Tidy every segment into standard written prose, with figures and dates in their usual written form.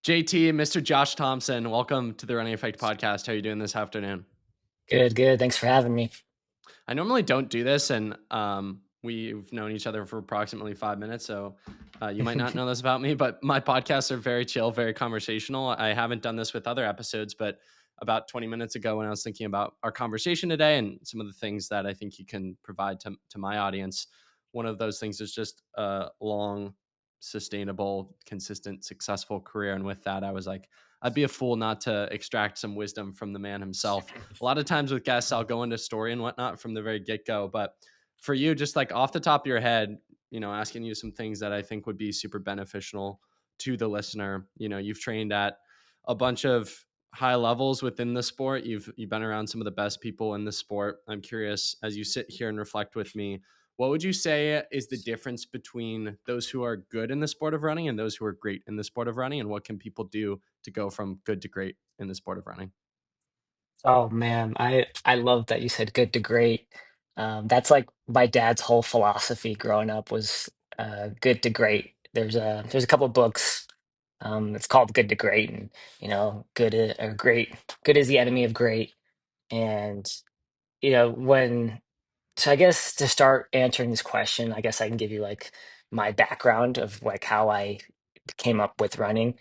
JT, Mr. Josh Thompson, welcome to the Running Effect podcast. How are you doing this afternoon? Good, good. Thanks for having me. I normally don't do this, and we've known each other for approximately 5 minutes, so you might not know this about me, but my podcasts are very chill, very conversational. I haven't done this with other episodes, but about 20 minutes ago, when I was thinking about our conversation today and some of the things that I think you can provide to my audience, one of those things is just a long, sustainable, consistent, successful career. And with that, I was like, I'd be a fool not to extract some wisdom from the man himself. A lot of times with guests, I'll go into story and whatnot from the very get go. But for you, just like off the top of your head, asking you some things that I think would be super beneficial to the listener. You've trained at a bunch of high levels within the sport. You've been around some of the best people in the sport. I'm curious, as you sit here and reflect with me, what would you say is the difference between those who are good in the sport of running and those who are great in the sport of running? And what can people do to go from good to great in the sport of running? Oh man, I love that you said good to great. That's like my dad's whole philosophy growing up was good to great. There's a couple books. It's called Good to Great, and or great. Good is the enemy of great. And when I guess to start answering this question, I guess I can give you like my background of like how I came up with running.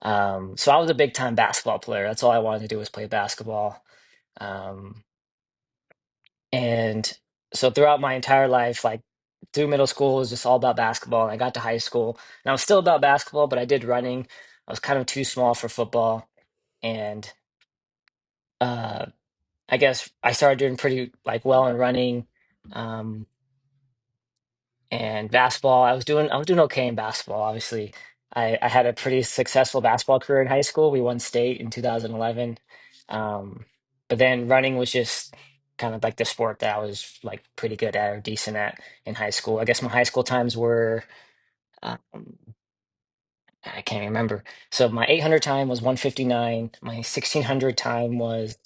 So I was a big time basketball player. That's all I wanted to do was play basketball. Um, and so throughout my entire life, like through middle school, it was just all about basketball. And I got to high school, and I was still about basketball, but I did running. I was kind of too small for football, and uh, I guess I started doing pretty like well in running. Um, and basketball, I was doing okay in basketball. Obviously, I had a pretty successful basketball career in high school. We won state in 2011. Um, but then running was just kind of like the sport that I was like pretty good at or decent at in high school. I guess my high school times were um, I can't remember. So my 800 time was 159. My 1600 time was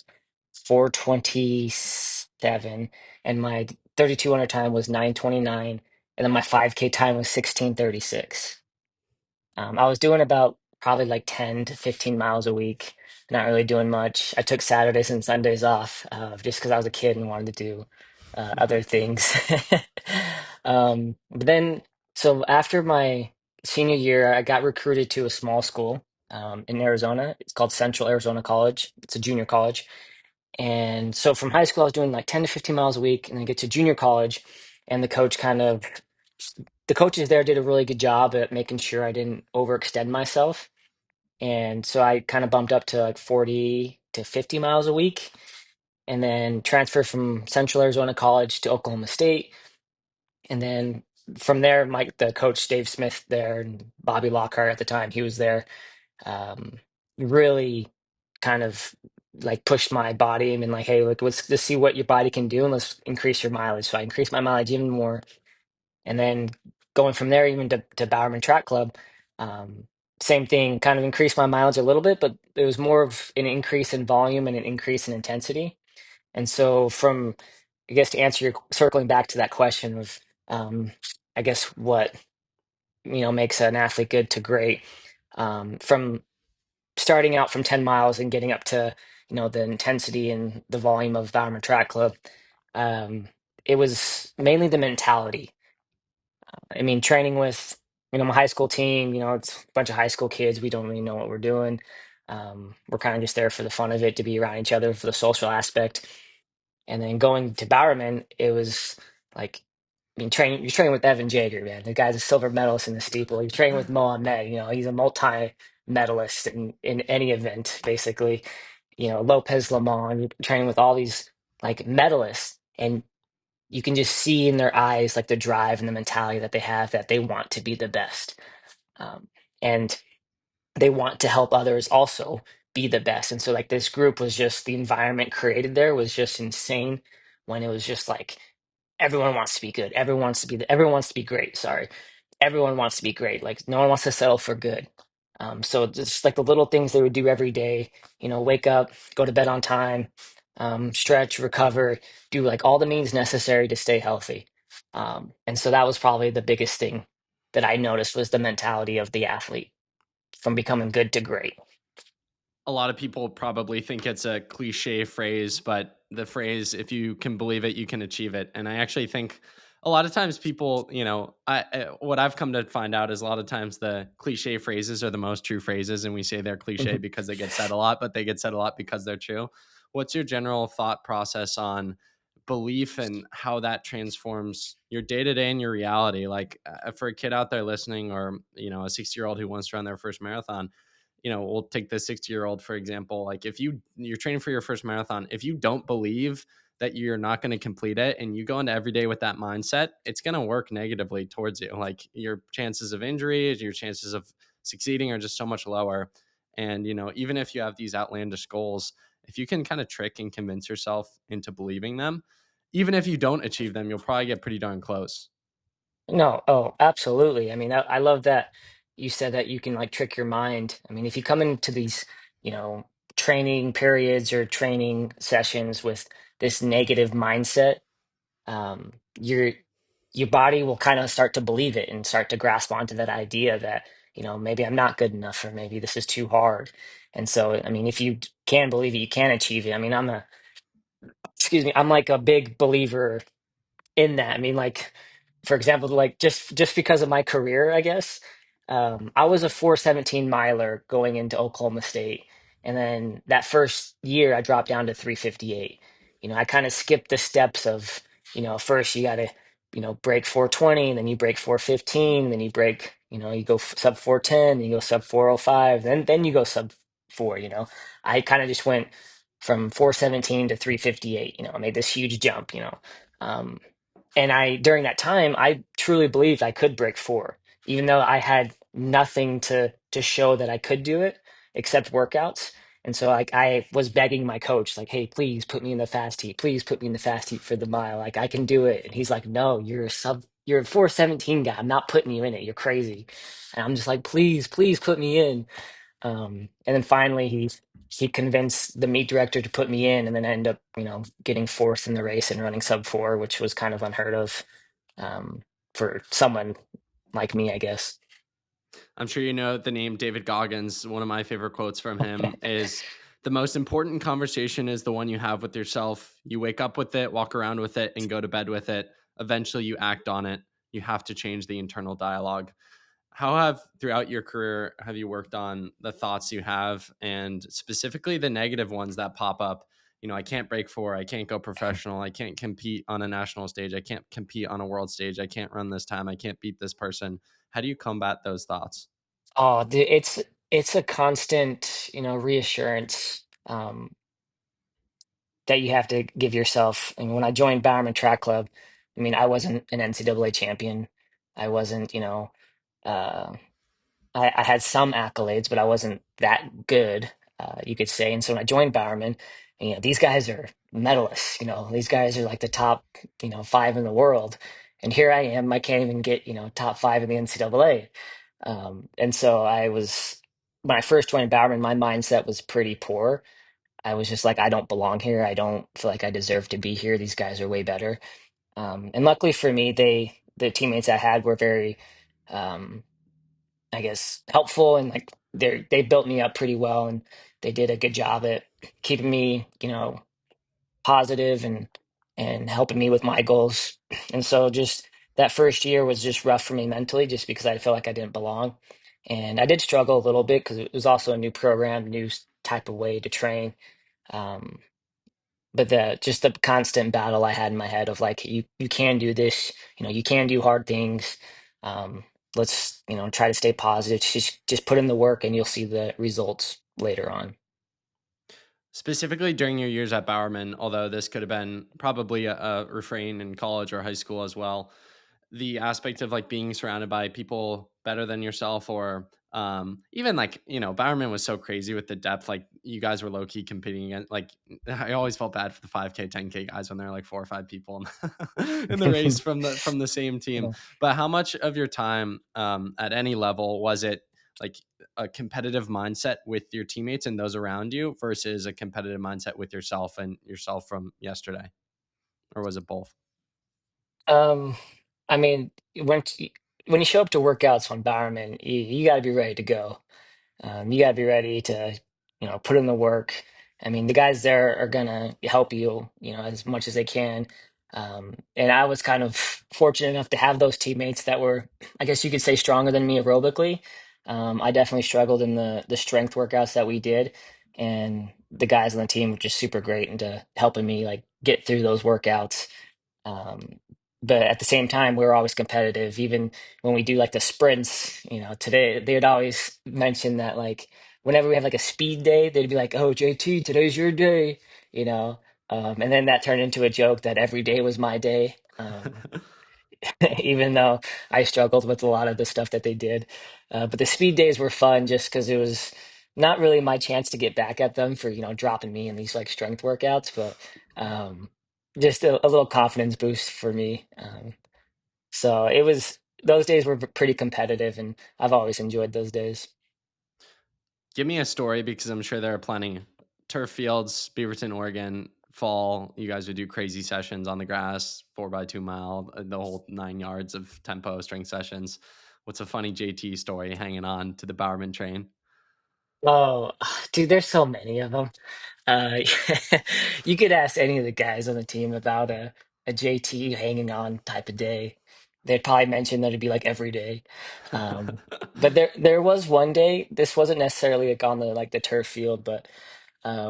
427, and my 3200 time was 929, and then my 5K time was 1636. I was doing about probably like 10 to 15 miles a week, not really doing much. I took Saturdays and Sundays off just because I was a kid and wanted to do other things. But then, so after my senior year, I got recruited to a small school in Arizona. It's called Central Arizona College. It's a junior college. And so from high school, I was doing like 10 to 15 miles a week, and then get to junior college, and the coaches there did a really good job at making sure I didn't overextend myself. And so I kind of bumped up to like 40 to 50 miles a week, and then transferred from Central Arizona College to Oklahoma State. And then from there, the coach Dave Smith there and Bobby Lockhart at the time, he was there, um, really kind of like pushed my body and been like, hey, look, let's see what your body can do and let's increase your mileage. So I increased my mileage even more. And then going from there even to Bowerman Track Club, um, same thing, kind of increased my mileage a little bit, but it was more of an increase in volume and an increase in intensity. And so I guess to answer your circling back to that question of, I guess what, makes an athlete good to great, from starting out from 10 miles and getting up to, the intensity and the volume of Bowerman Track Club, um, it was mainly the mentality. I mean, training with, my high school team, it's a bunch of high school kids. We don't really know what we're doing. We're kind of just there for the fun of it, to be around each other for the social aspect. And then going to Bowerman, it was like, you're training with Evan Jager, man. The guy's a silver medalist in the steeple. You're training with Mohamed, he's a multi-medalist in any event, basically. Lopez Lamont, you're training with all these like medalists. And you can just see in their eyes like the drive and the mentality that they have, that they want to be the best, and they want to help others also be the best. And so like this group was just, the environment created there was just insane, when it was just like everyone wants to be good, everyone wants to be great, sorry, everyone wants to be great, like no one wants to settle for good. So just like the little things they would do every day, wake up, go to bed on time, stretch, recover, do like all the means necessary to stay healthy. And so that was probably the biggest thing that I noticed, was the mentality of the athlete. from becoming good to great. A lot of people probably think it's a cliche phrase, but the phrase, if you can believe it, you can achieve it. And I actually think a lot of times people, what I've come to find out is a lot of times the cliche phrases are the most true phrases. And we say they're cliche Mhm. because they get said a lot, but they get said a lot because they're true. What's your general thought process on belief and how that transforms your day to day and your reality? Like for a kid out there listening, or, a 60-year-old who wants to run their first marathon, we'll take the 60-year-old for example. Like if you're training for your first marathon, if you don't believe that you're not going to complete it and you go into every day with that mindset, it's going to work negatively towards you. Like your chances of injury, your chances of succeeding are just so much lower. And even if you have these outlandish goals, if you can kind of trick and convince yourself into believing them, even if you don't achieve them, you'll probably get pretty darn close. No, oh, absolutely. I mean, I love that you said that you can like trick your mind. I mean, if you come into these, you know, training periods or training sessions with this negative mindset, um, your your body will kind of start to believe it and start to grasp onto that idea that, maybe I'm not good enough or maybe this is too hard. And so, I mean, if you can believe it, you can achieve it. I mean, excuse me, I'm like a big believer in that. I mean, like, for example, like just because of my career, I guess, I was a 4:17 miler going into Oklahoma State, and then that first year I dropped down to 3:58. I kind of skipped the steps of, first you got to, break 4:20, then you break 4:15, then you break, you go sub 4:10, then you go sub 4:05, then you go sub four. I kind of just went from 4:17 to 3:58. I made this huge jump. Um, and during that time, I truly believed I could break four, even though I had nothing to show that I could do it except workouts. And so like I was begging my coach, like, hey, please put me in the fast heat. Please put me in the fast heat for the mile. Like I can do it. And he's like, no, you're a 4:17 guy. I'm not putting you in it. You're crazy. And I'm just like, please, please put me in. And then finally he convinced the meet director to put me in, and then I ended up, getting fourth in the race and running sub four, which was kind of unheard of um, for someone like me, I guess. I'm sure you know the name David Goggins. One of my favorite quotes from him is, the most important conversation is the one you have with yourself. You wake up with it, walk around with it, and go to bed with it. Eventually, you act on it. You have to change the internal dialogue. How have throughout your career have you worked on the thoughts you have, and specifically the negative ones that pop up? I can't break four. I can't go professional. I can't compete on a national stage. I can't compete on a world stage. I can't run this time. I can't beat this person. How do you combat those thoughts? Oh, it's a constant, reassurance that you have to give yourself. And when I joined Bowerman Track Club, I mean, I wasn't an NCAA champion. I wasn't, uh, I had some accolades, but I wasn't that good, you could say. And so when I joined Bowerman, these guys are medalists. These guys are like the top, five in the world. And here I am, I can't even get, top five in the NCAA. And so when I first joined Bowerman, my mindset was pretty poor. I was just like, I don't belong here. I don't feel like I deserve to be here. These guys are way better. And luckily for me, the teammates I had were very, um, I guess, helpful, and like they built me up pretty well, and they did a good job at keeping me, positive and helping me with my goals. And so just that first year was just rough for me mentally, just because I felt like I didn't belong, and I did struggle a little bit because it was also a new program, type of way to train. Um, but the constant battle I had in my head of like, you can do this, you can do hard things. Um, let's, try to stay positive. Just put in the work and you'll see the results later on. Specifically during your years at Bowerman, although this could have been probably a refrain in college or high school as well, the aspect of like being surrounded by people better than yourself, or even like, Bowerman was so crazy with the depth. Like you guys were low key competing against, like, I always felt bad for the 5K, 10K guys when there are like four or five people in the race from the same team. Yeah. But how much of your time at any level was it like a competitive mindset with your teammates and those around you versus a competitive mindset with yourself and yourself from yesterday? Or was it both? Um, I mean, when you show up to workouts on Bowerman, you got to be ready to go. You gotta be ready to, put in the work. I mean, the guys there are gonna help you, as much as they can. And I was kind of fortunate enough to have those teammates that were, I guess you could say, stronger than me aerobically. I definitely struggled in the strength workouts that we did, and the guys on the team were just super great into helping me like get through those workouts. Um, but at the same time, we were always competitive. Even when we do like the sprints, today they would always mention that like whenever we have like a speed day, they'd be like, "Oh, JT, today's your day," you know. And then that turned into a joke that every day was my day. Even though I struggled with a lot of the stuff that they did. But the speed days were fun just because it was not really my chance to get back at them for, dropping me in these like strength workouts, but um, just a little confidence boost for me. So it was, those days were pretty competitive, and I've always enjoyed those days. Give me a story because I'm sure there are plenty. Turf fields, Beaverton, Oregon, fall. You guys would do crazy sessions on the grass, 4x2 mile, the whole 9 yards of tempo strength sessions. What's a funny JT story hanging on to the Bowerman train? Oh, dude, there's so many of them. Uh, you could ask any of the guys on the team about a JT hanging on type of day. They'd probably mention that it'd be like every day. Um, but there was one day, this wasn't necessarily like on the turf field, but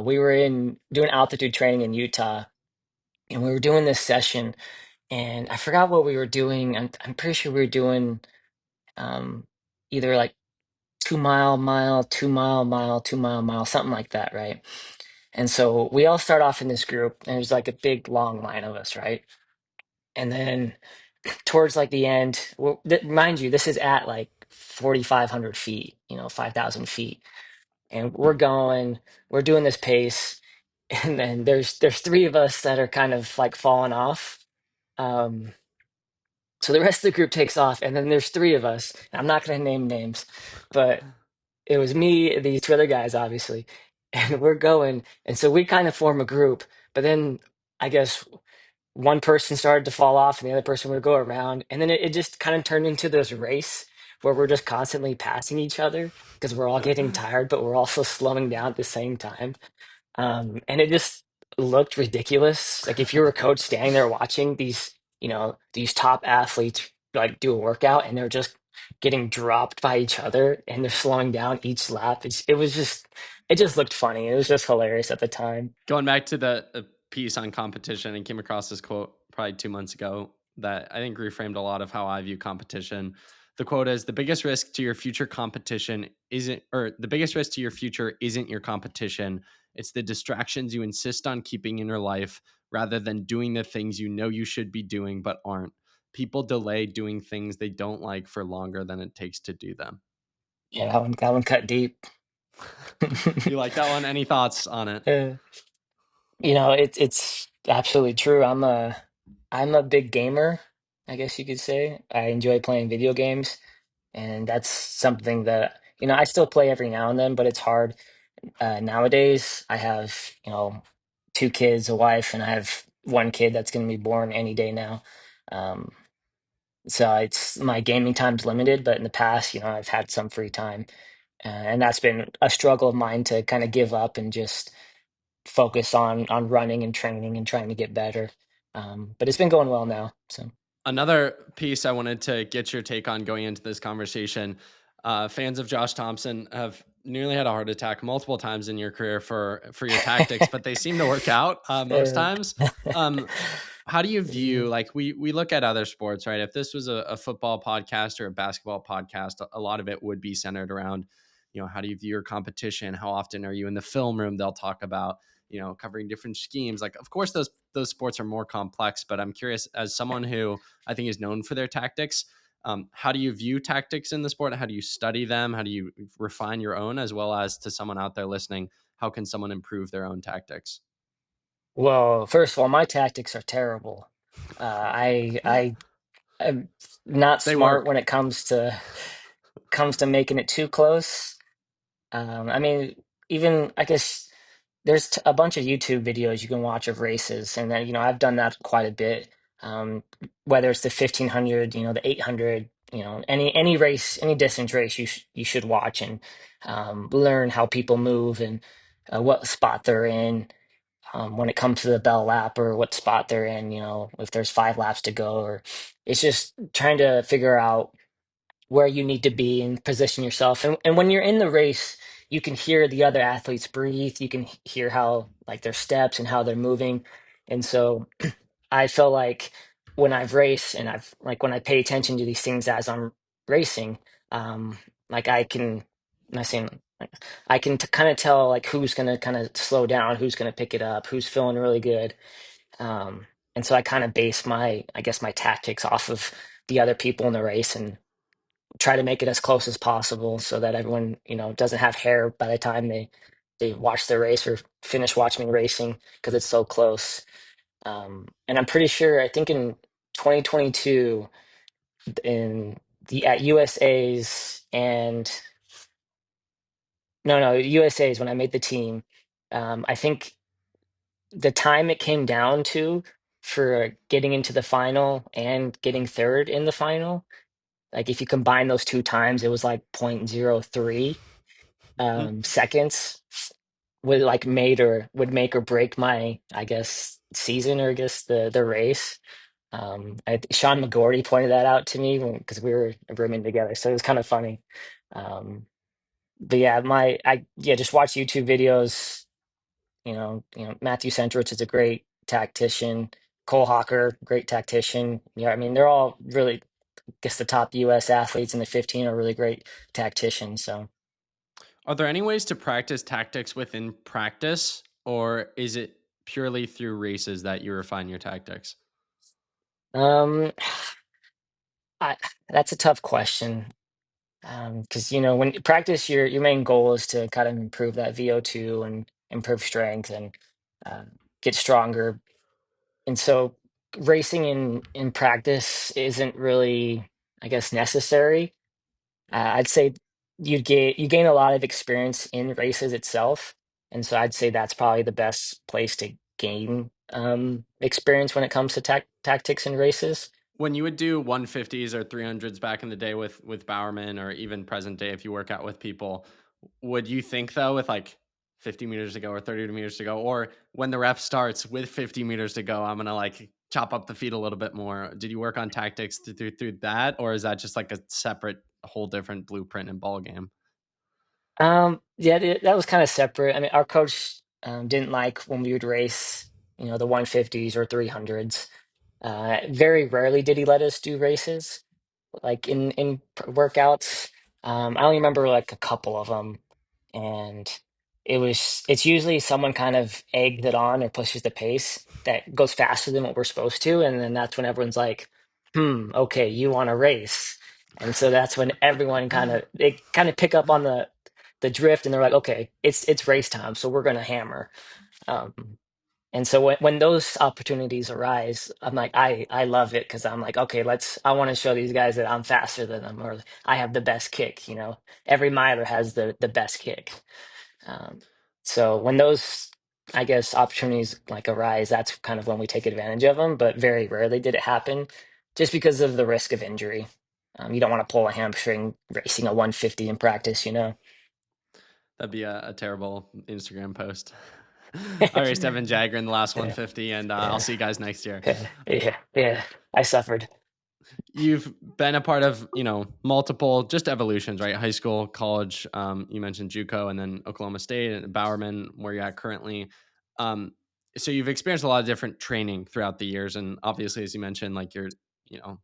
we were in doing altitude training in Utah, and we were doing this session, and I forgot what we were doing. I'm pretty sure we were doing um, either like 2 mile mile, 2 mile mile, 2 mile mile, something like that, right? And so we all start off in this group, and there's like a big long line of us, right? And then towards like the end, well, mind you, this is at like 4,500 feet, 5,000 feet, and we're doing this pace, and then there's three of us that are kind of like falling off. Um, so the rest of the group takes off, and then there's three of us. I'm not going to name names, but it was me, these two other guys, obviously, and we're going, and so we kind of form a group. But then I guess one person started to fall off, and the other person would go around, and then it just kind of turned into this race where we're just constantly passing each other because we're all getting tired, but we're also slowing down at the same time. And it just looked ridiculous. Like if you were a coach standing there watching these top athletes like do a workout, and they're just getting dropped by each other, and they're slowing down each lap. It just looked funny. It was just hilarious at the time. Going back to the piece on competition, and came across this quote probably 2 months ago that I think reframed a lot of how I view competition. The quote is, the biggest risk to your future competition isn't, or the biggest risk to your future isn't your competition. It's the distractions you insist on keeping in your life rather than doing the things you know you should be doing but aren't. People delay doing things they don't like for longer than it takes to do them. Yeah, that one cut deep. You like that one? Any thoughts on it? Uh, it's absolutely true. I'm a big gamer, I guess you could say. I enjoy playing video games, and that's something that I still play every now and then, but it's hard. Nowadays, I have two kids, a wife, and I have one kid that's going to be born any day now. Um, so it's my gaming time's limited, but in the past, I've had some free time, and that's been a struggle of mine to kind of give up and just focus on running and training and trying to get better. But it's been going well now. So Another piece I wanted to get your take on going into this conversation. Fans of Josh Thompson have nearly had a heart attack multiple times in your career for your tactics, but they seem to work out most uh, times. Um, how do you view, like, we look at other sports, right? If this was a football podcast or a basketball podcast, a lot of it would be centered around, how do you view your competition? How often are you in the film room? They'll talk about, covering different schemes. Like, of course, those sports are more complex, but I'm curious, as someone who I think is known for their tactics, how do you view tactics in the sport? How do you study them? How do you refine your own, as well as to someone out there listening? How can someone improve their own tactics? well, first of all, my tactics are terrible. I am not They smart work. when it comes to making it too close. I mean, even I guess there's a bunch of YouTube videos you can watch of races, and then I've done that quite a bit. Um, Whether it's the 1500, the 800. any race, any distance race, you should watch and learn how people move and what spot they're in when it comes to the bell lap or what spot they're in. If there's 5 laps to go, or it's just trying to figure out where you need to be and position yourself. And when you're in the race, you can hear the other athletes breathe. You can hear how like their steps and how they're moving. And so I feel like when I've raced and I've like when I pay attention to these things as I'm racing, like I can, I'm not saying like I can kind of tell like who's gonna kind of slow down, who's gonna pick it up, who's feeling really good. And so I kind of base I guess, my tactics off of the other people in the race and try to make it as close as possible so that everyone, doesn't have hair by the time they watch the race or finish watching me racing because it's so close. And I'm pretty sure, I think in 2022, in the at USA's and no, USA's when I made the team, I think the time it came down to for getting into the final and getting third in the final, like if you combine those two times, it was like 0.03 seconds would make or break my, I guess, season, or I guess the race. Sean McGorty pointed that out to me because we were rooming together, so it was kind of funny. Um, but yeah, just watch YouTube videos. Matthew Centrich is a great tactician. Cole Hawker, great tactician. Yeah, I mean they're all really, I guess the top U.S. athletes in the 15 are really great tacticians. So. Are there any ways to practice tactics within practice, or is it purely through races that you refine your tactics? Um, I, that's a tough question. Because when you practice, your main goal is to kind of improve that VO2 and improve strength and uh, get stronger. And so racing in practice isn't really, I guess, necessary. I'd say you gain a lot of experience in races itself, and so I'd say that's probably the best place to gain experience when it comes to tactics in races. When you would do 150s or 300s back in the day with Bowerman, or even present day if you work out with people, would you think though with like 50 meters to go or 30 meters to go, or when the rep starts with 50 meters to go, I'm gonna like chop up the feet a little bit more? Did you work on tactics through that, or is that just like a separate, whole different blueprint and ball game? Yeah, that was kind of separate. I mean, our coach didn't like when we would race, the 150s or 300s. Very rarely did he let us do races like in workouts. I only remember like a couple of them, and it's usually someone kind of eggs it on or pushes the pace that goes faster than what we're supposed to, and then that's when everyone's like, okay, you want to race. And so that's when everyone they kind of pick up on the drift, and they're like, okay, it's race time, so we're gonna hammer. Um, and so when those opportunities arise, I'm like, I love it because I'm like, okay, I want to show these guys that I'm faster than them, or I have the best kick. Every miler has the best kick. Um, so when those, I guess, opportunities like arise, that's kind of when we take advantage of them. But very rarely did it happen, just because of the risk of injury. You don't want to pull a hamstring racing a 150 in practice. That'd be a terrible Instagram post. All right, Stephen Jagger in the last Yeah, 150, and I'll yeah, see you guys next year. yeah. I suffered. You've been a part of, multiple just evolutions, right? High school, college. You mentioned JUCO, and then Oklahoma State and Bowerman, where you're at currently. Um, so you've experienced a lot of different training throughout the years, and obviously, as you mentioned, like you're, you know,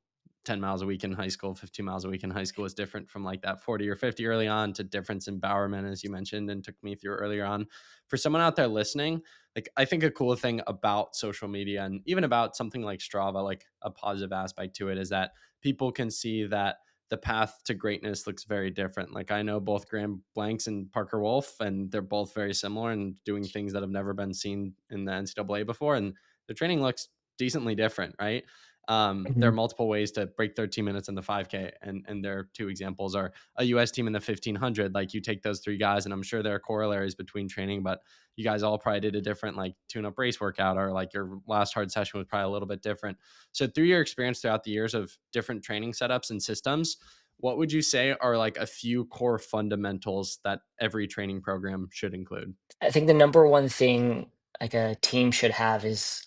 10 miles a week in high school, 15 miles a week in high school is different from like that 40 or 50 early on to difference in Bowerman, as you mentioned, and took me through earlier on. For someone out there listening, like I think a cool thing about social media and even about something like Strava, like a positive aspect to it, is that people can see that the path to greatness looks very different. Like I know both Graham Blanks and Parker Wolf, and they're both very similar and doing things that have never been seen in the NCAA before, and their training looks decently different, right? There are Mhm. multiple ways to break 13 minutes in the 5K, and their two examples are a US team in the 1500. Like you take those three guys, and I'm sure there are corollaries between training, but you guys all probably did a different like tune-up race workout, or like your last hard session was probably a little bit different. So through your experience throughout the years of different training setups and systems, what would you say are like a few core fundamentals that every training program should include? I think the number one thing like a team should have is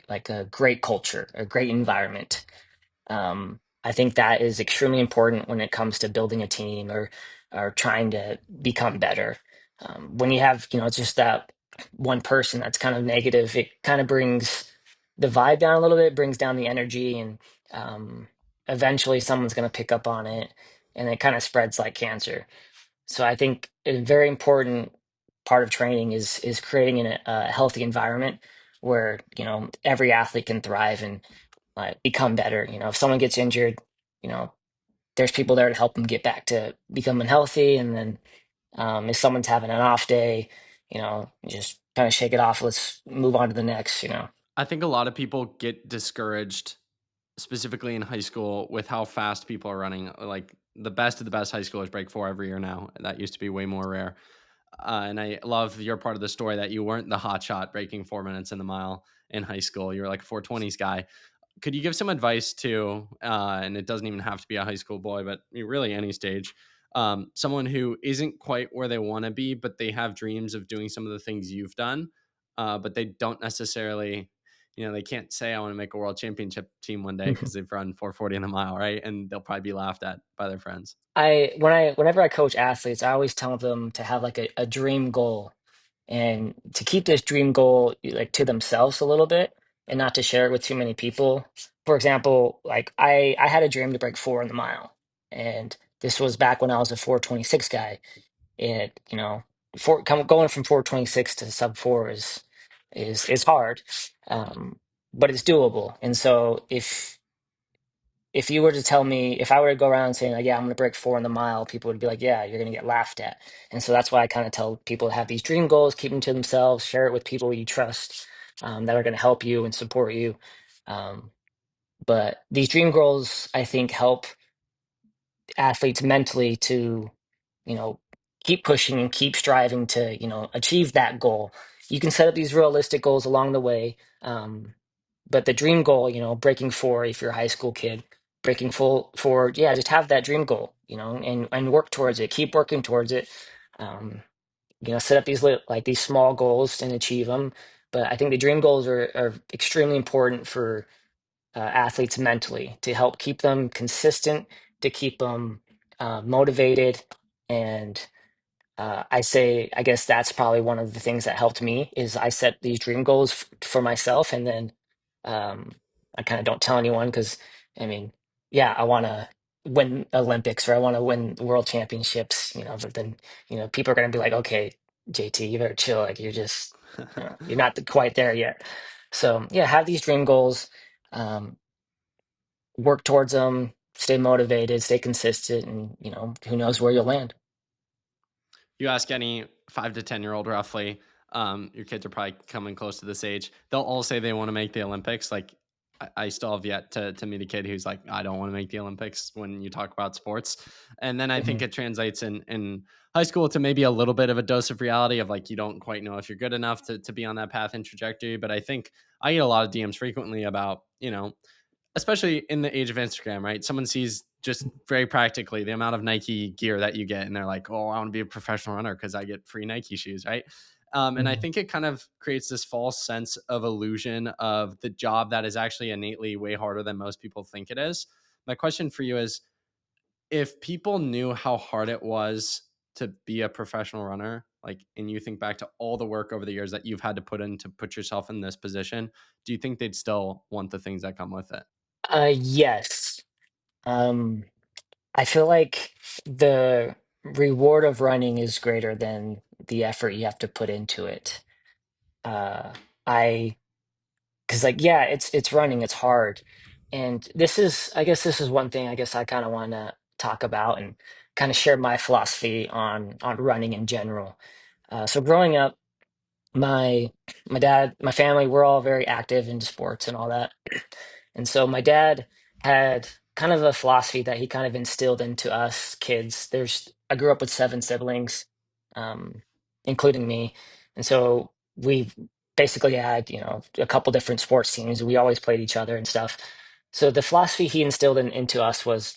like a great culture, a great environment. I think that is extremely important when it comes to building a team or trying to become better. When you have, it's just that one person that's kind of negative, it kind of brings the vibe down a little bit, brings down the energy, and um, eventually someone's going to pick up on it, and it kind of spreads like cancer. So I think a very important part of training is creating a healthy environment where every athlete can thrive and become better. If someone gets injured, you know, there's people there to help them get back to becoming healthy. And then if someone's having an off day, you just kind of shake it off. Let's move on to the next. I think a lot of people get discouraged, specifically in high school, with how fast people are running. Like the best of the best high schoolers break four every year now. That used to be way more rare. And I love your part of the story that you weren't the hot shot breaking 4 minutes in the mile in high school. You were like a 420s guy. Could you give some advice to, and it doesn't even have to be a high school boy, but really any stage, someone who isn't quite where they want to be, but they have dreams of doing some of the things you've done, but they don't necessarily, they can't say, I want to make a world championship team one day because they've run 440 in the mile, right? And they'll probably be laughed at by their friends. Whenever I coach athletes, I always tell them to have like a dream goal and to keep this dream goal like to themselves a little bit and not to share it with too many people. For example, like I had a dream to break four in the mile, and this was back when I was a 426 guy. It going from 426 to sub four is hard, but it's doable. And so if you were to tell me, if I were to go around saying like, yeah, I'm going to break four in the mile, people would be like, yeah, you're going to get laughed at. And so that's why I kind of tell people to have these dream goals, keep them to themselves, share it with people you trust, that are going to help you and support you. Um, but these dream goals, I think, help athletes mentally to, you know, keep pushing and keep striving to, achieve that goal. You can set up these realistic goals along the way. But the dream goal, breaking four, if you're a high school kid, breaking full four, yeah, just have that dream goal, and work towards it. Keep working towards it. Um, set up like these small goals and achieve them. But I think the dream goals are extremely important for athletes mentally to help keep them consistent, to keep them motivated, and I guess that's probably one of the things that helped me is I set these dream goals for myself, and then um, I kind of don't tell anyone because, I mean, yeah, I want to win Olympics or I want to win world championships, but then, people are going to be like, okay, JT, you better chill. Like you're not quite there yet. So yeah, have these dream goals, um, work towards them, stay motivated, stay consistent, and, who knows where you'll land. You ask any 5 to 10 year old roughly, your kids are probably coming close to this age. They'll all say they want to make the Olympics. Like I still have yet to meet a kid who's like, I don't want to make the Olympics when you talk about sports. And then I think Mhm. it translates in high school to maybe a little bit of a dose of reality of like, you don't quite know if you're good enough to be on that path and trajectory. But I think I get a lot of DMs frequently about, especially in the age of Instagram, right? Someone sees just very practically the amount of Nike gear that you get, and they're like, "Oh, I want to be a professional runner because I get free Nike shoes," right? And I Mhm. think it kind of creates this false sense of illusion of the job that is actually innately way harder than most people think it is. My question for you is: if people knew how hard it was to be a professional runner, like, and you think back to all the work over the years that you've had to put in to put yourself in this position, do you think they'd still want the things that come with it? Yes. Um, I feel like the reward of running is greater than the effort you have to put into it. Uh, I, because like, yeah, it's running, it's hard, and I guess this is one thing I guess I kind of want to talk about and kind of share my philosophy on running in general. So growing up, my my dad, my family, we're all very active in sports and all that. And so my dad had kind of a philosophy that he kind of instilled into us kids. I grew up with seven siblings, um, including me. And so we basically had, a couple different sports teams. We always played each other and stuff. So the philosophy he instilled into us was,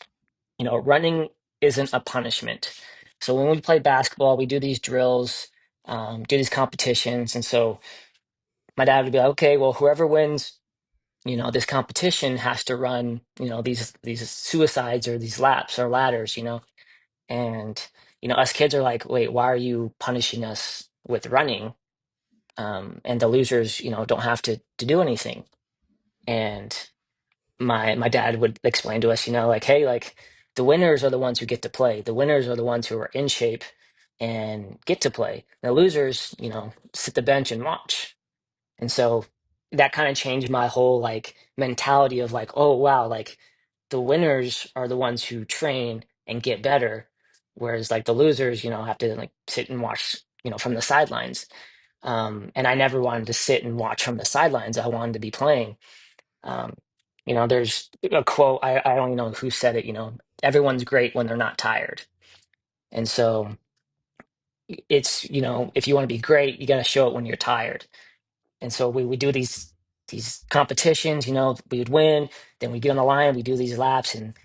running isn't a punishment. So when we play basketball, we do these drills, do these competitions. And so my dad would be like, okay, well, whoever wins, this competition has to run, these suicides or these laps or ladders, and us kids are like, wait, why are you punishing us with running? And the losers, don't have to do anything. And my dad would explain to us, like, hey, like the winners are the ones who get to play. The winners are the ones who are in shape and get to play. The losers, sit the bench and watch. And so that kind of changed my whole like mentality of like, oh wow, like the winners are the ones who train and get better, whereas like the losers, have to like sit and watch, from the sidelines. And I never wanted to sit and watch from the sidelines. I wanted to be playing. Um, there's a quote, I don't even know who said it, everyone's great when they're not tired. And so it's, if you want to be great, you got to show it when you're tired. And so we would do these competitions, we would win, then we get on the line, we do these laps, and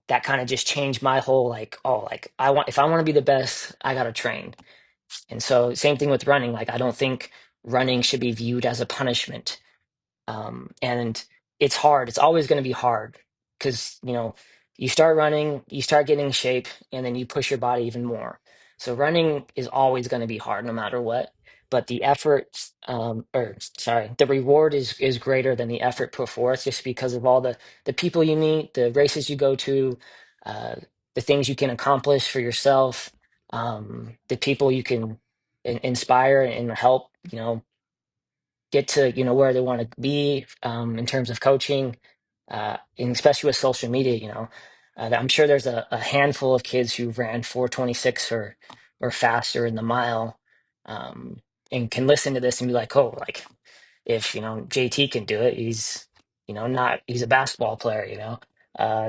that kind of just changed my whole like, oh, like if I want to be the best, I gotta train. And so same thing with running. Like I don't think running should be viewed as a punishment. And it's hard. It's always going to be hard because, you start running, you start getting in shape, and then you push your body even more. So running is always going to be hard no matter what. But the effort, or sorry, the reward is greater than the effort put forth just because of all the people you meet, the races you go to, uh, the things you can accomplish for yourself, the people you can inspire and help, get to where they want to be in terms of coaching, and especially with social media. I'm sure there's a handful of kids who ran 4:26 or faster in the mile, and can listen to this and be like, oh, like if JT can do it, he's not he's a basketball player,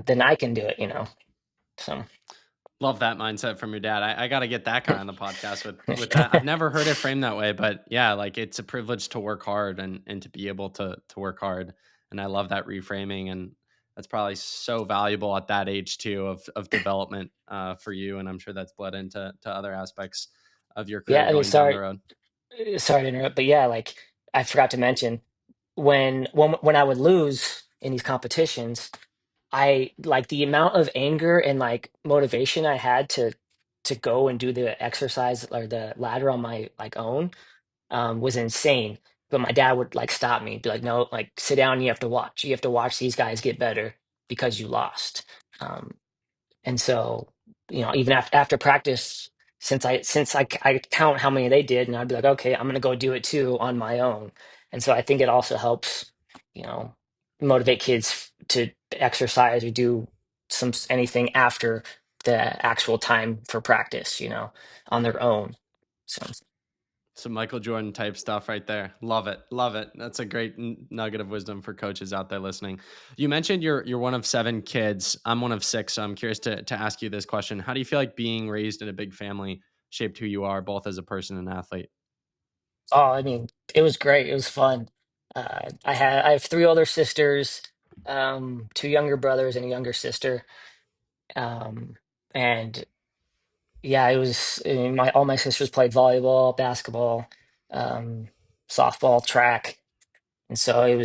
then I can do it. So Love that mindset from your dad. I got to get that guy on the podcast with that. I've never heard it framed that way, but yeah, like it's a privilege to work hard and to be able to work hard. And I love that reframing, and that's probably so valuable at that age too of development for you. And I'm sure that's bled into other aspects of your yeah, career I mean, going down the road. sorry to interrupt, but yeah, like I forgot to mention when I would lose in these competitions, I like the amount of anger and like motivation I had to go and do the exercise or the ladder on my like own was insane. But my dad would like stop me, be like, "No, like sit down. You have to watch. You have to watch these guys get better because you lost." Um, and so, even after practice, I count how many they did, and I'd be like, okay, I'm gonna go do it too on my own. And so I think it also helps, you know, motivate kids to exercise or do anything after the actual time for practice, on their own. So Some Michael Jordan type stuff right there. Love it. Love it. That's a great nugget of wisdom for coaches out there listening. You mentioned you're one of seven kids. I'm one of six, so I'm curious to ask you this question. How do you feel like being raised in a big family shaped who you are, both as a person and athlete? oh, I mean, it was great. It was fun. I have three older sisters, two younger brothers and a younger sister. Um, and yeah, I mean, my all my sisters played volleyball, basketball, um, softball, track, and so it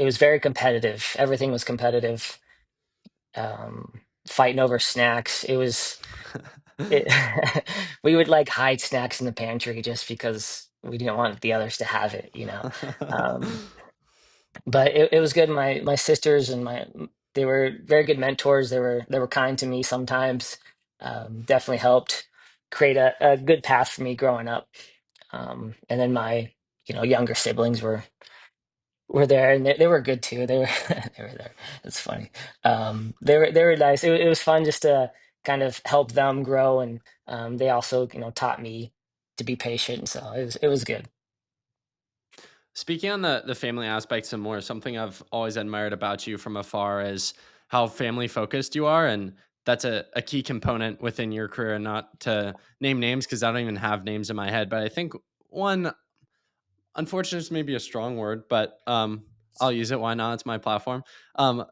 was very competitive. Everything was competitive. Fighting over snacks. It, we would like hide snacks in the pantry just because we didn't want the others to have it. Um, but it was good. My sisters and they were very good mentors. They were kind to me sometimes. Definitely helped create a good path for me growing up. And then my younger siblings were there, and they were good too. They were they were there. It's funny. They were nice. It was fun just to kind of help them grow, and they also taught me to be patient. So it was good. Speaking on the family aspect some more, something I've always admired about you from afar is how family focused you are. And that's a key component within your career. And not to name names because I don't even have names in my head, but I think one unfortunate is maybe a strong word, but I'll use it. Why not? It's my platform. Um,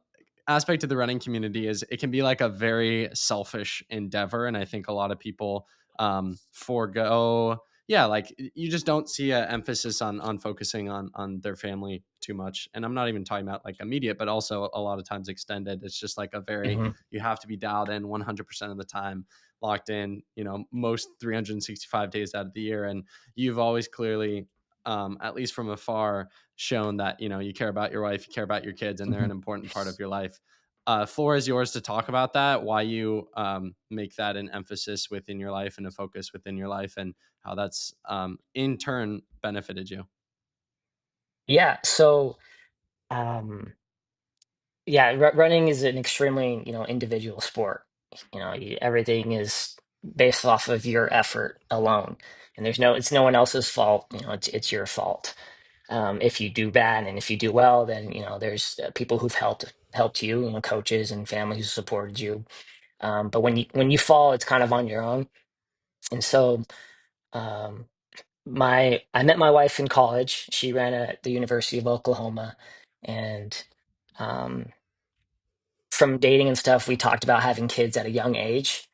Aspect of the running community is it can be like a very selfish endeavor, and I think a lot of people forego. Yeah, like you just don't see an emphasis on focusing on their family too much. And I'm not even talking about like immediate, but also a lot of times extended. It's just like a very Hmm. you have to be dialed in 100% of the time, locked in. Most 365 days out of the year, and you've always clearly at least from afar, shown that you care about your wife, you care about your kids, and they're an Hmm. important part of your life. Floor is yours to talk about that. Why you make that an emphasis within your life and a focus within your life, and how that's in turn benefited you. Yeah. So, um, yeah, running is an extremely, individual sport. Everything is based off of your effort alone, and it's no one else's fault. It's your fault. If you do bad and if you do well, then there's people who've helped you, coaches and family who supported you. But when you fall, it's kind of on your own. And so, um, my I met my wife in college. She ran at the University of Oklahoma, and um, from dating and stuff, we talked about having kids at a young age.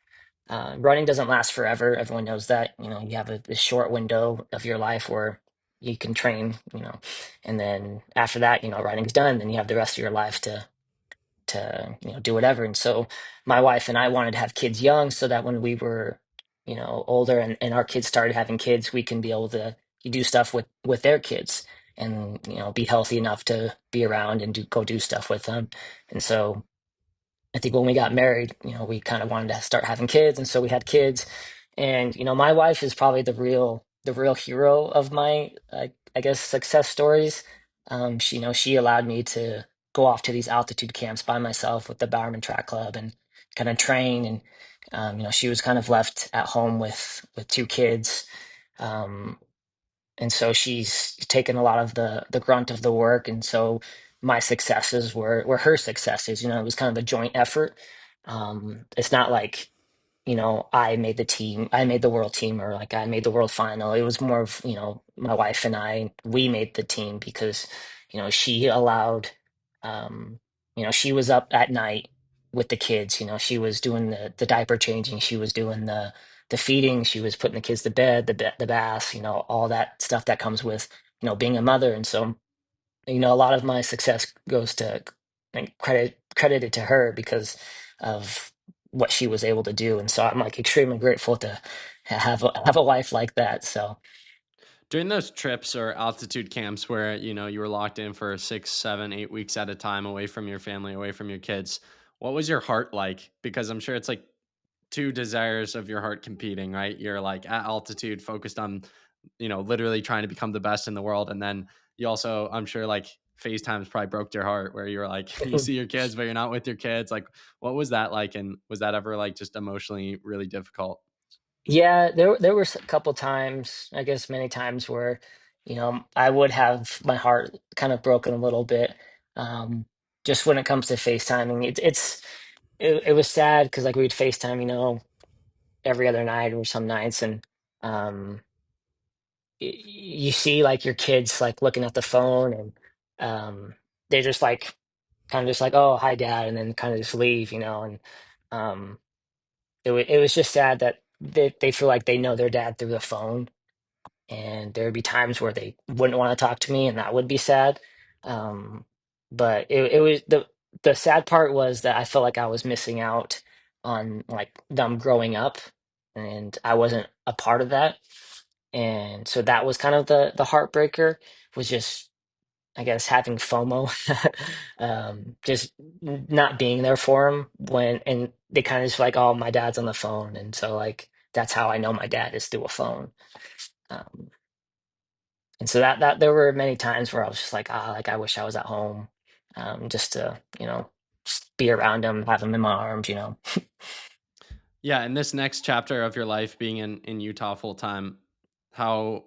Running doesn't last forever. Everyone knows that. You have this short window of your life where you can train, and then after that, running's done. Then you have the rest of your life to do whatever. And so my wife and I wanted to have kids young so that when we were older and our kids started having kids, we can be able to do stuff with their kids and be healthy enough to be around and go do stuff with them. And so I think when we got married, we kind of wanted to start having kids, and so we had kids. And my wife is probably the real hero of my, I guess, success stories. She allowed me to go off to these altitude camps by myself with the Bowerman Track Club and kind of train. And she was kind of left at home with two kids. Um, and so she's taken a lot of the grunt of the work, and so my successes were her successes. It was kind of a joint effort. It's not like I made the team, I made the world team, or like I made the world final. It was more of my wife and I, we made the team because she allowed, um she was up at night with the kids. She was doing the diaper changing, she was doing the feeding, she was putting the kids to bed, the baths, all that stuff that comes with being a mother. And so a lot of my success goes to like credited to her because of what she was able to do. And so I'm like extremely grateful to have a wife like that. So During those trips or altitude camps where you were locked in for 6, 7, 8 weeks at a time, away from your family, away from your kids, what was your heart like? Because I'm sure it's like two desires of your heart competing, right? You're like at altitude, focused on, literally trying to become the best in the world. And then you also, I'm sure, like FaceTimes probably broke your heart where you were like, you see your kids, but you're not with your kids. Like, what was that like? And was that ever like just emotionally really difficult? yeah, there were a couple times, I guess many times where I would have my heart kind of broken a little bit. Um, just when it comes to FaceTiming, it was sad because like we'd FaceTime, every other night or some nights. And um you see like your kids like looking at the phone, and they just like kind of just like, oh, hi dad, and then kind of just leave. And um it was just sad that they feel like they know their dad through the phone, and there would be times where they wouldn't want to talk to me, and that would be sad. But it was the sad part was that I felt like I was missing out on like them growing up, and I wasn't a part of that. And so that was kind of the heartbreaker, was just, I guess, having FOMO. Just not being there for him when, and they kind of just like, oh, my dad's on the phone, and so like that's how I know my dad is through a phone. Um, and so that there were many times where I was just like I wish I was at home, just to just be around him, have him in my arms. Yeah. In this next chapter of your life being in Utah full time, how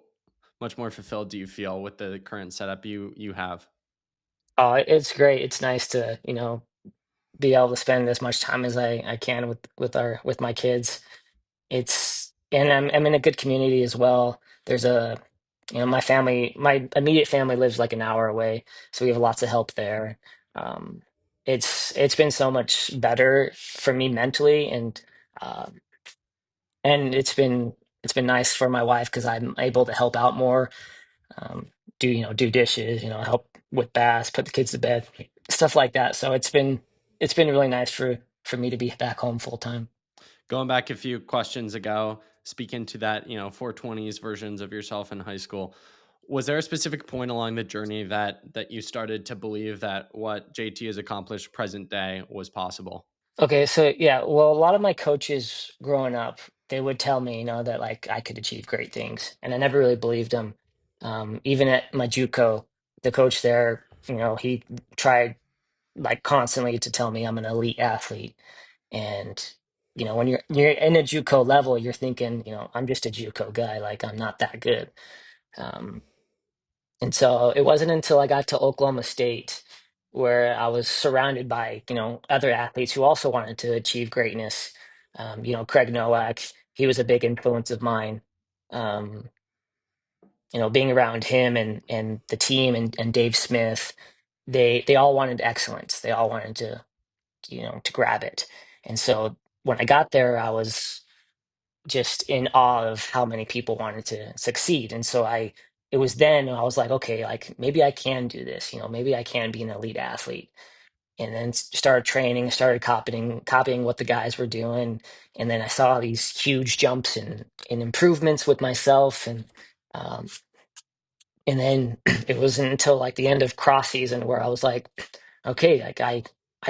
much more fulfilled do you feel with the current setup you have? Oh, it's great. It's nice to, be able to spend as much time as I can with my kids. It's and I'm in a good community as well. There's my immediate family lives like an hour away, so we have lots of help there. Um, it's been so much better for me mentally, um, and it's been nice for my wife because I'm able to help out more, um, do dishes, help with baths, put the kids to bed, stuff like that. So it's been really nice for me to be back home full time. Going back a few questions ago, speaking to that, 420s versions of yourself in high school, was there a specific point along the journey that you started to believe that what JT has accomplished present day was possible? Okay, so yeah, well, a lot of my coaches growing up, they would tell me, that like I could achieve great things, and I never really believed them. Even at my JUCO, the coach there, he tried like constantly to tell me I'm an elite athlete, and when you're in a JUCO level, you're thinking, I'm just a JUCO guy, like I'm not that good. Um, and so it wasn't until I got to Oklahoma State where I was surrounded by, other athletes who also wanted to achieve greatness. Craig Nowak, he was a big influence of mine. Um, being around him and the team and Dave Smith, they all wanted excellence. They all wanted to grab it. And so when I got there, I was just in awe of how many people wanted to succeed. And so it was then I was like, okay, like maybe I can do this, maybe I can be an elite athlete. And then started training, started copying what the guys were doing. And then I saw these huge jumps and improvements with myself. Um, and then it wasn't until like the end of cross season where I was like, okay, like I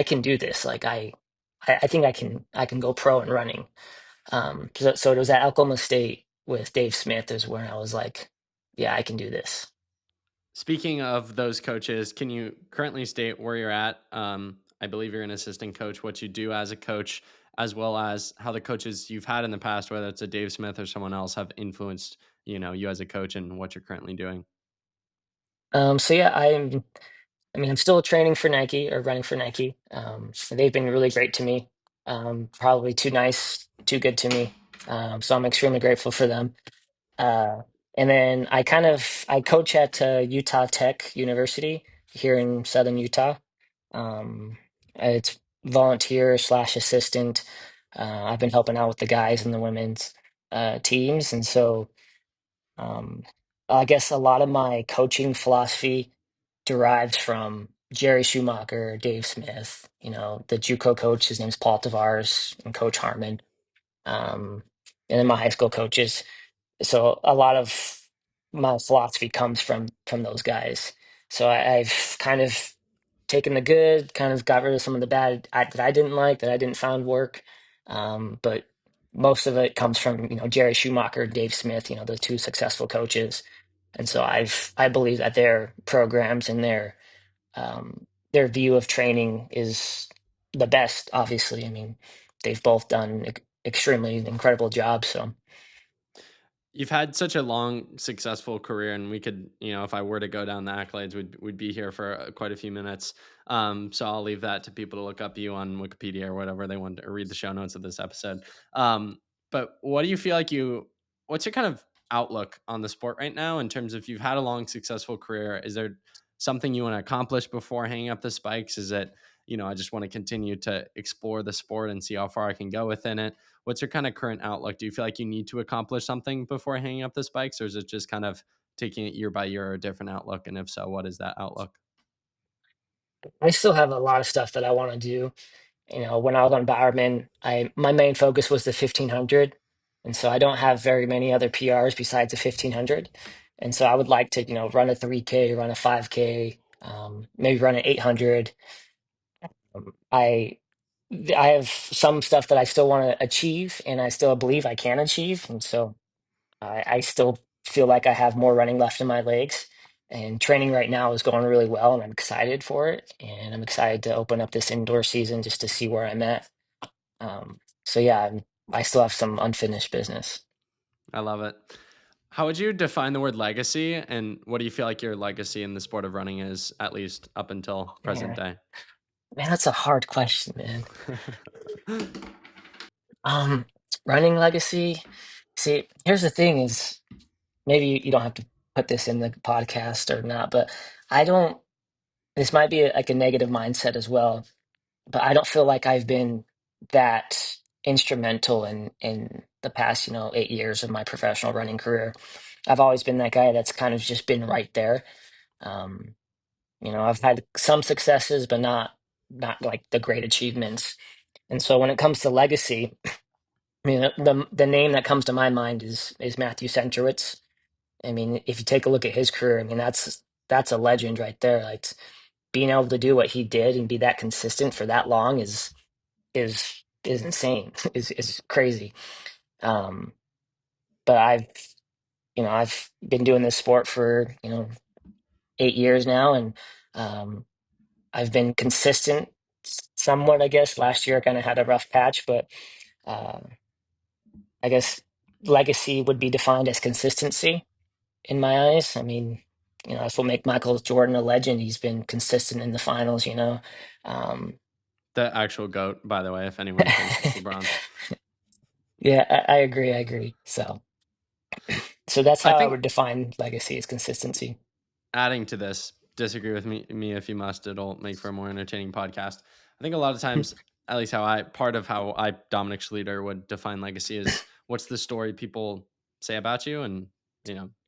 can do this. Like I think I can go pro in running. So it was at Oklahoma State with Dave Smith is where I was like, yeah, I can do this. Speaking of those coaches, can you currently state where you're at? I believe you're an assistant coach, what you do as a coach, as well as how the coaches you've had in the past, whether it's a Dave Smith or someone else, have influenced, you as a coach and what you're currently doing. So yeah, I'm still training for Nike or running for Nike. They've been really great to me. Probably too nice, too good to me. So I'm extremely grateful for them. Uh, and then I coach at Utah Tech University here in Southern Utah. Um, it's volunteer slash assistant. I've been helping out with the guys and the women's teams, and so um, I guess a lot of my coaching philosophy derives from Jerry Schumacher, Dave Smith. The JUCO coach, his name's Paul Tavares, and Coach Harmon, um, and then my high school coaches. So a lot of my philosophy comes from those guys. So I've kind of taken the good, kind of got rid of some of the bad that I didn't like, that I didn't find work. But most of it comes from Jerry Schumacher, Dave Smith, the two successful coaches. And so I believe that their programs and their view of training is the best. Obviously, I mean they've both done extremely incredible jobs. So. You've had such a long, successful career, and we could, if I were to go down the accolades, we'd be here for quite a few minutes. So I'll leave that to people to look up you on Wikipedia or whatever they want to or read the show notes of this episode. But what do you feel like what's your kind of outlook on the sport right now in terms of you've had a long, successful career? Is there something you want to accomplish before hanging up the spikes? Is it, I just want to continue to explore the sport and see how far I can go within it? What's your kind of current outlook? Do you feel like you need to accomplish something before hanging up the spikes, or is it just kind of taking it year by year or a different outlook? And if so, what is that outlook? I still have a lot of stuff that I want to do. When I was on Bowerman, my main focus was the 1500, and so I don't have very many other PRs besides the 1500. And so I would like to, run a 3K, run a 5K, maybe run an 800. Um, I I have some stuff that I still want to achieve, and I still believe I can achieve, and so I still feel like I have more running left in my legs. And training right now is going really well, and I'm excited for it. And I'm excited to open up this indoor season just to see where I'm at. So yeah, I still have some unfinished business. I love it. How would you define the word legacy, and what do you feel like your legacy in the sport of running is, at least up until present Man, day? man, that's a hard question, man. Um, Running legacy. See, here's the thing: is maybe you don't have to put this in the podcast or not, but I don't. This might be like a negative mindset as well, but I don't feel like I've been that instrumental in the past, 8 years of my professional running career. I've always been that guy that's kind of just been right there. Um, I've had some successes, but not like the great achievements. And so when it comes to legacy, I mean, the name that comes to my mind is Matthew Centrowitz. I mean, if you take a look at his career, I mean, that's a legend right there. Like being able to do what he did and be that consistent for that long is insane. Is crazy. Um, but I've been doing this sport for 8 years now, and um, I've been consistent somewhat. I guess last year I kind of had a rough patch, but uh, I guess legacy would be defined as consistency in my eyes. I mean, that's what make Michael Jordan a legend. He's been consistent in the finals. Um, The actual GOAT, by the way, if anyone thinks it's LeBron. yeah, I agree. I agree. So that's I how I think would define legacy is consistency. adding to this, disagree with me if you must. It'll make for a more entertaining podcast. I think a lot of times, at least part of how I, Dominic Schluter, would define legacy is what's the story people say about you and,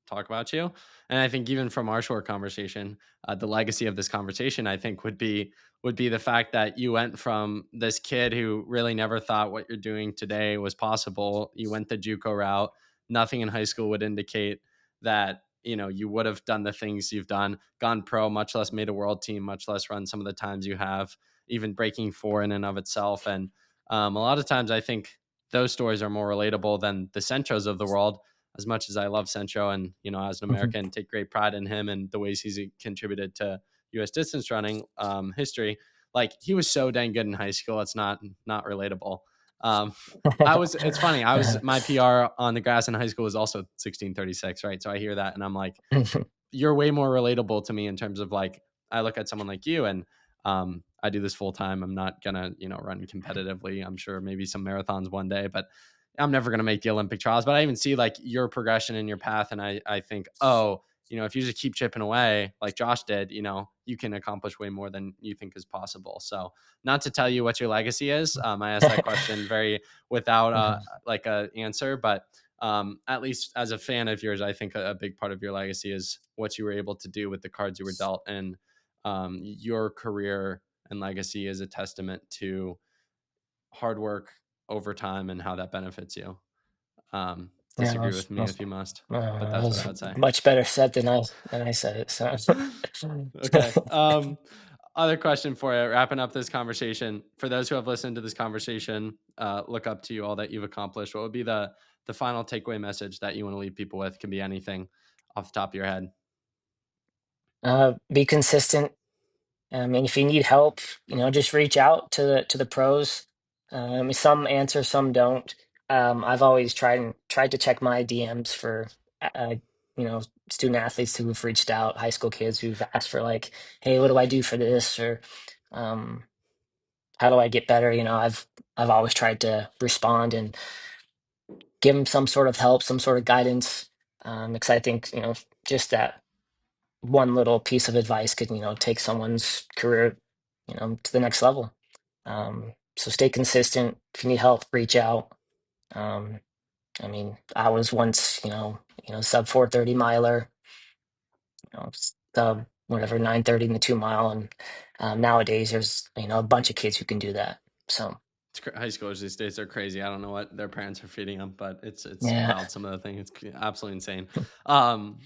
talk about you. And I think even from our short conversation, the legacy of this conversation, I think would be the fact that you went from this kid who really never thought what you're doing today was possible. You went the JUCO route. Nothing in high school would indicate that you would have done the things you've done, gone pro, much less made a world team, much less run some of the times you have, even breaking four in and of itself. And a lot of times I think those stories are more relatable than the Centros of the world. As much as I love Centro and, as an Mhm. American, take great pride in him and the ways he's contributed to U.S. distance running history. Like, he was so dang good in high school. It's not relatable. Um, it's funny. My PR on the grass in high school was also 16:36, right? So I hear that and I'm like, you're way more relatable to me in terms of like, I look at someone like you and I do this full time. I'm not gonna, run competitively. I'm sure maybe some marathons one day, but I'm never gonna make the Olympic trials. But I even see like your progression in your path, and I think, oh, if you just keep chipping away like Josh did, you can accomplish way more than you think is possible. So, not to tell you what your legacy is, I asked that question very without like a answer, but at least as a fan of yours, I think a big part of your legacy is what you were able to do with the cards you were dealt, and your career and legacy is a testament to hard work over time and how that benefits you. Yeah, Disagree with me if you must, but that that's what was I would say. much better said than I said it. So, Okay. Other question for you, wrapping up this conversation. For those who have listened to this conversation, look up to you, all that you've accomplished. What would be the final takeaway message that you want to leave people with? Can be anything off the top of your head. be consistent. I mean, if you need help, just reach out to the pros. Some answer, some don't. I've always tried to check my DMs for uh, you know student athletes who've reached out, high school kids who've asked for like, hey, what do I do for this, or um, how do I get better? I've always tried to respond and give them some sort of help, some sort of guidance, because I think just that one little piece of advice could take someone's career to the next level. So stay consistent. If you need help, reach out. um, I mean, I was once sub 4:30 miler, sub whatever 9:30 in the 2 mile, and nowadays there's a bunch of kids who can do that. So High schoolers these days are crazy. I don't know what their parents are feeding them, but it's yeah. wild. Some of the things, it's absolutely insane.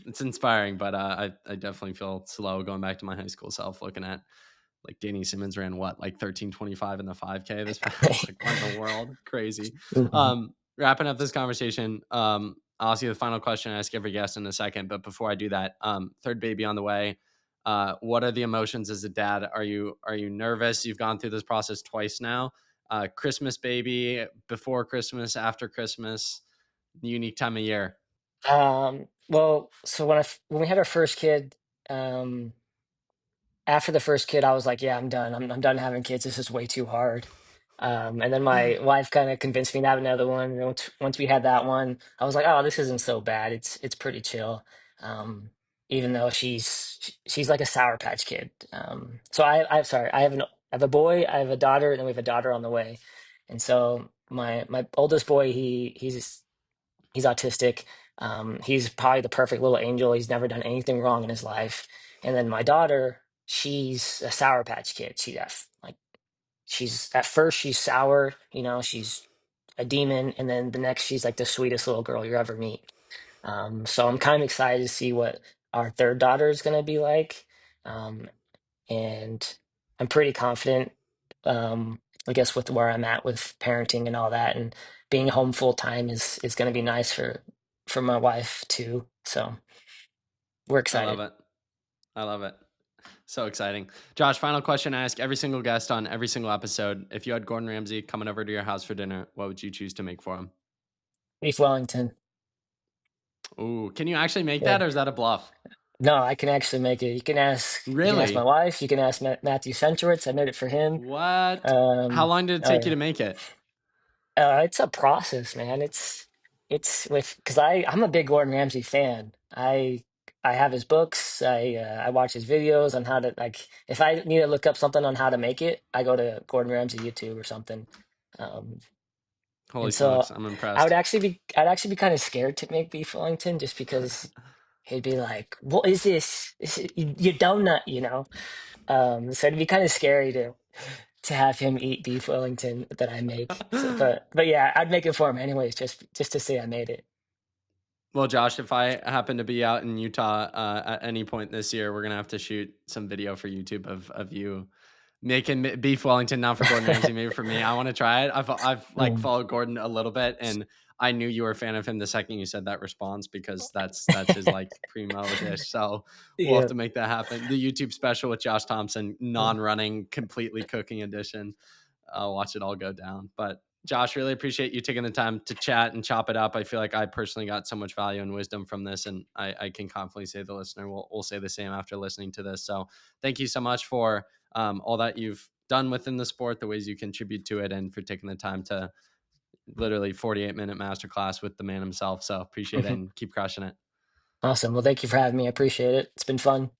It's inspiring, but I definitely feel slow going back to my high school self, looking at like Danny Simmons ran what, like 13:25 in the 5K this past. Like, what in the world? Crazy. Mhm. Wrapping up this conversation, I'll ask you the final question I ask every guest in a second, but before I do that, third baby on the way. What are the emotions as a dad? Are you nervous? You've gone through this process twice now. Christmas baby, before Christmas, after Christmas, unique time of year. Well, so when we had our first kid, um, after the first kid, I was like, "Yeah, I'm done. I'm done having kids. This is way too hard." And then my wife kind of convinced me to have another one. And once we had that one, I was like, "Oh, this isn't so bad. It's pretty chill." Even though she's like a Sour Patch Kid. So I sorry, I have a boy, I have a daughter, and then we have a daughter on the way. And so my oldest boy, he's autistic. He's probably the perfect little angel. He's never done anything wrong in his life. And then my daughter, she's a Sour Patch Kid. She's at first she's sour, she's a demon, and then the next she's like the sweetest little girl you ever meet. So I'm kind of excited to see what our third daughter is going to be like. Um, and I'm pretty confident, I guess, with where I'm at with parenting and all that, and being home full time is going to be nice for my wife too. So we're I love excited. it. I love it. So exciting. Josh, final question I ask every single guest on every single episode. If you had Gordon Ramsay coming over to your house for dinner, what would you choose to make for him? Beef Wellington. Ooh, can you actually make that Yeah. or is that a bluff? No, I can actually make it. You can ask my Really? wife. You can ask Matthew Centrowitz. I made it for him. What? How Um, long did it oh take you to yeah. make it? It's a process, man. It's with because I'm a big Gordon Ramsay fan. I have his books. I watch his videos on how to like if I need to look up something on how to make it, I go to Gordon Ramsay YouTube or something. Um, Holy and so smokes, I'm impressed. I'd actually be kind of scared to make beef Wellington just because he'd be like, "What is this? This is your donut," you know? So it'd be kind of scary to have him eat beef Wellington that I make. So, but yeah, I'd make it for him anyways, just to say I made it. Well, Josh, if I happen to be out in Utah at any point this year, we're gonna have to shoot some video for YouTube of you making beef Wellington, not for Gordon Ramsay, maybe for me. I want to try it. I've like Mm. followed Gordon a little bit, and I knew you were a fan of him the second you said that response because that's his like primo dish. So we'll have Yeah. to make that happen. The YouTube special with Josh Thompson, non-running, completely cooking edition. I'll watch it all go down. But Josh, really appreciate you taking the time to chat and chop it up. I feel like I personally got so much value and wisdom from this, and I can confidently say the listener will say the same after listening to this. So thank you so much for all that you've done within the sport, the ways you contribute to it, and for taking the time to literally 48-minute masterclass with the man himself. So appreciate it and keep crushing it. Awesome. Well, thank you for having me. I appreciate it. It's been fun.